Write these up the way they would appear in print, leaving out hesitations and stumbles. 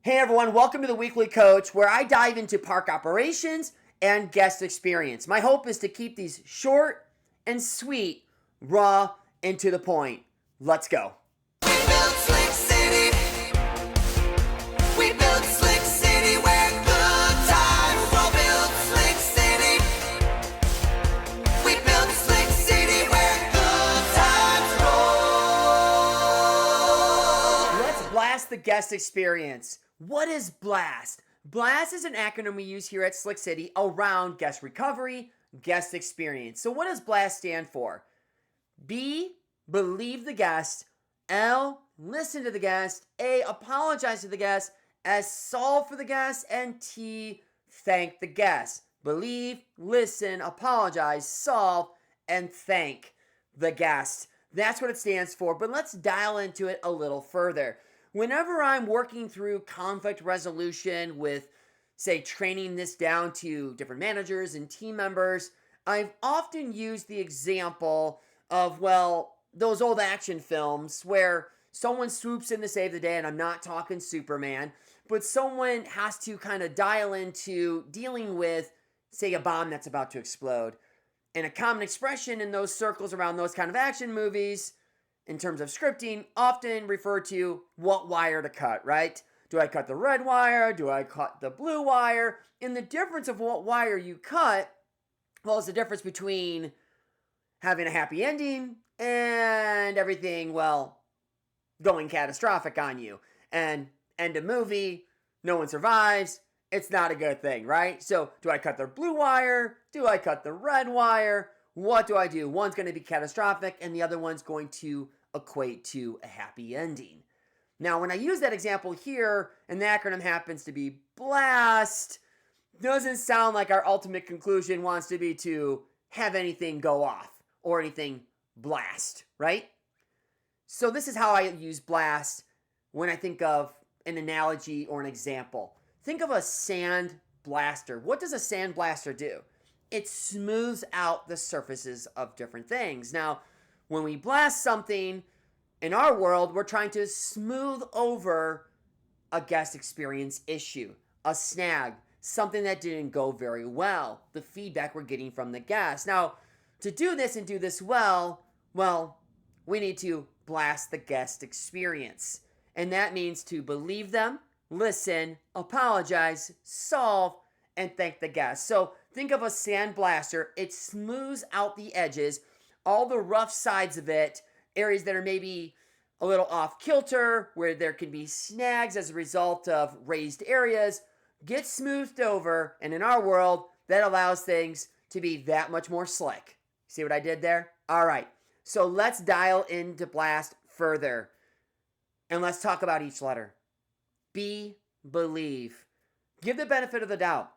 Hey everyone, welcome to the Weekly Coach, where I dive into park operations and guest experience. My hope is to keep these short and sweet, raw, and to the point. Let's go. We built Slick City. We built Slick City where good times roll. Built Slick City. We built Slick City where good times roll. Let's blast the guest experience. What is BLAST? BLAST is an acronym we use here at Slick City around guest recovery, guest experience. So what does BLAST stand for? B, believe the guest. L, listen to the guest. A, apologize to the guest. S, solve for the guest. And T, thank the guest. Believe, listen, apologize, solve, and thank the guest. That's what it stands for, but let's dial into it a little further. Whenever I'm working through conflict resolution with, say, training this down to different managers and team members, I've often used the example of, well, those old action films where someone swoops in to save the day, and I'm not talking Superman, but someone has to kind of dial into dealing with, say, a bomb that's about to explode. And a common expression in those circles around those kind of action movies, in terms of scripting, often refer to what wire to cut, right? Do I cut the red wire? Do I cut the blue wire? And the difference of what wire you cut, well, is the difference between having a happy ending and everything, well, going catastrophic on you. And end of movie, no one survives. It's not a good thing, right? So do I cut the blue wire? Do I cut the red wire? What do I do? One's going to be catastrophic and the other one's going to equate to a happy ending. Now, when I use that example here, and the acronym happens to be BLAST, doesn't sound like our ultimate conclusion wants to be to have anything go off or anything blast, right? So this is how I use BLAST when I think of an analogy or an example. Think of a sand blaster. What does a sand blaster do? It smooths out the surfaces of different things. Now, when we blast something in our world, we're trying to smooth over a guest experience issue, a snag, something that didn't go very well, the feedback we're getting from the guest. Now, to do this and do this well, we need to blast the guest experience. And that means to believe them, listen, apologize, solve, and thank the guest. So think of a sand blaster. It smooths out the edges, all the rough sides of it, areas that are maybe a little off kilter, where there can be snags as a result of raised areas, get smoothed over, and in our world, that allows things to be that much more slick. See what I did there? All right, so let's dial into BLAST further, and let's talk about each letter. B, believe. Give the benefit of the doubt.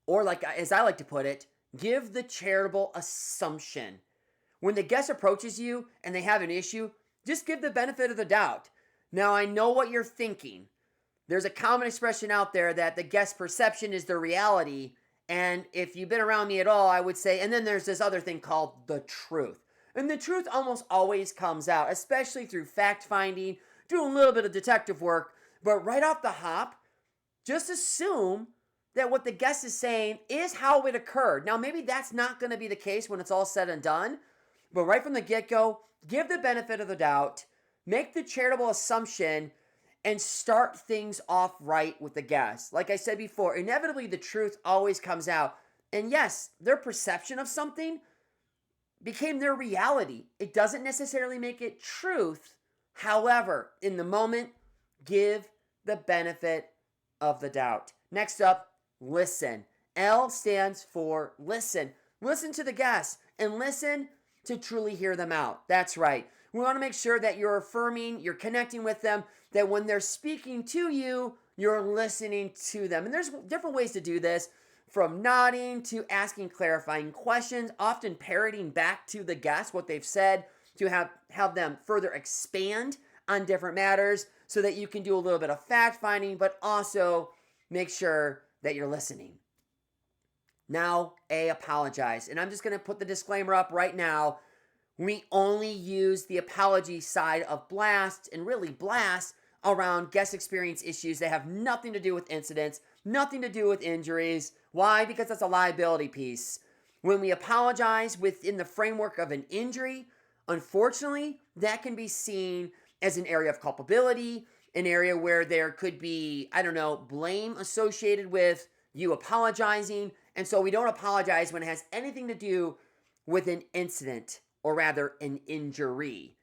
Or like, as I like to put it, give the charitable assumption. When the guest approaches you and they have an issue, just give the benefit of the doubt. Now, I know what you're thinking. There's a common expression out there that the guest perception is their reality. And if you've been around me at all, I would say, and then there's this other thing called the truth. And the truth almost always comes out, especially through fact finding, doing a little bit of detective work. But right off the hop, just assume that what the guest is saying is how it occurred. Now, maybe that's not going to be the case when it's all said and done. But right from the get-go, give the benefit of the doubt, make the charitable assumption, and start things off right with the guest. Like I said before, inevitably the truth always comes out. And yes, their perception of something became their reality. It doesn't necessarily make it truth. However, in the moment, give the benefit of the doubt. Next up, listen. L stands for listen. Listen to the guests and listen to truly hear them out. That's right. We want to make sure that you're affirming, you're connecting with them, that when they're speaking to you, you're listening to them. And there's different ways to do this, from nodding to asking clarifying questions, often parroting back to the guest what they've said to have them further expand on different matters so that you can do a little bit of fact finding, but also make sure that you're listening. Now, A, apologize. And I'm just going to put the disclaimer up right now. We only use the apology side of BLAST and really BLAST around guest experience issues that have nothing to do with incidents, nothing to do with injuries. Why? Because that's a liability piece. When we apologize within the framework of an injury, unfortunately, that can be seen as an area of culpability, an area where there could be, I don't know, blame associated with you apologizing. And so we don't apologize when it has anything to do with an incident, or rather an injury.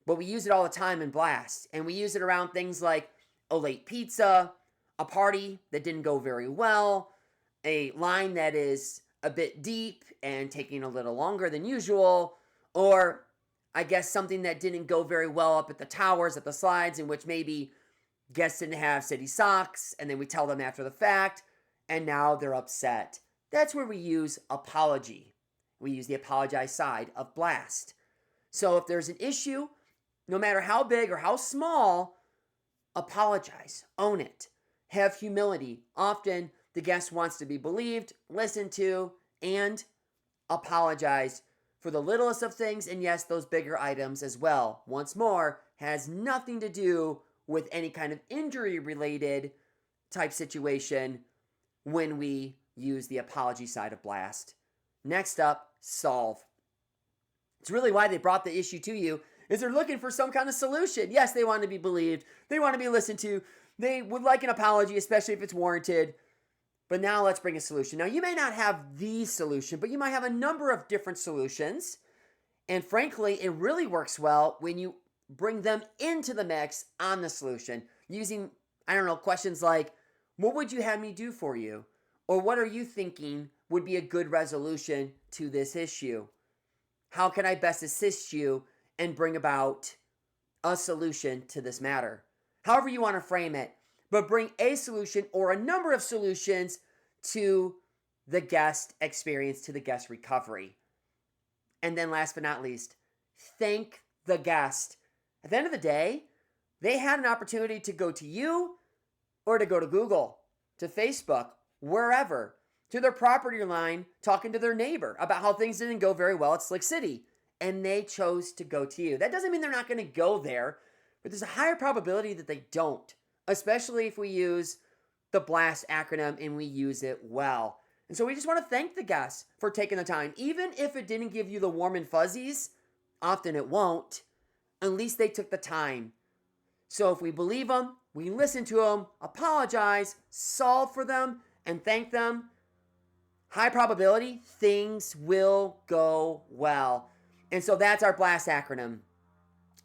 But we use it all the time in B.L.A.S.T. And we use it around things like a late pizza, a party that didn't go very well, a line that is a bit deep and taking a little longer than usual, or I guess something that didn't go very well up at the towers, at the slides, in which maybe guests didn't have city socks, and then we tell them after the fact, and now they're upset. That's where we use apology. We use the apologize side of B.L.A.S.T. So if there's an issue, no matter how big or how small, apologize, own it, have humility. Often the guest wants to be believed, listened to, and apologize for the littlest of things, and yes, those bigger items as well. Once more, has nothing to do with any kind of injury related type situation when we use the apology side of B.L.A.S.T. Next up, solve. It's really why they brought the issue to you, is they're looking for some kind of solution. Yes, they want to be believed. They want to be listened to. They would like an apology, especially if it's warranted. But now let's bring a solution. Now, you may not have the solution, but you might have a number of different solutions. And frankly, it really works well when you bring them into the mix on the solution using, I don't know, questions like, what would you have me do for you? Or what are you thinking would be a good resolution to this issue? How can I best assist you and bring about a solution to this matter? However you want to frame it, but bring a solution or a number of solutions to the guest experience, to the guest recovery. And then last but not least, thank the guest. At the end of the day, they had an opportunity to go to you or to go to Google, to Facebook, wherever, to their property line, talking to their neighbor about how things didn't go very well at Slick City. And they chose to go to you. That doesn't mean they're not going to go there, but there's a higher probability that they don't, especially if we use the B.L.A.S.T acronym and we use it well. And so we just want to thank the guests for taking the time. Even if it didn't give you the warm and fuzzies, often it won't, at least they took the time. So if we believe them, we listen to them, apologize, solve for them, and thank them, high probability things will go well. And so that's our B.L.A.S.T acronym.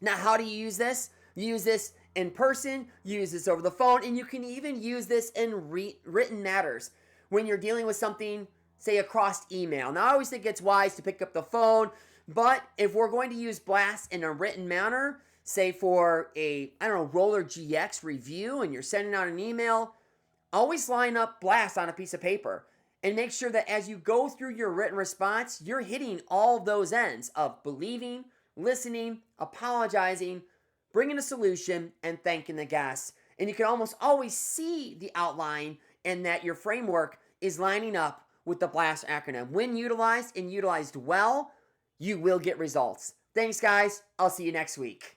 Now, how do you use this? You use this in person, you use this over the phone, and you can even use this in written matters when you're dealing with something, say, across email. Now, I always think it's wise to pick up the phone, but if we're going to use B.L.A.S.T in a written manner, say for a, I don't know, Roller GX review, and you're sending out an email, always line up B.L.A.S.T on a piece of paper. And make sure that as you go through your written response, you're hitting all those ends of believing, listening, apologizing, bringing a solution, and thanking the guests. And you can almost always see the outline and that your framework is lining up with the B.L.A.S.T acronym. When utilized and utilized well, you will get results. Thanks, guys. I'll see you next week.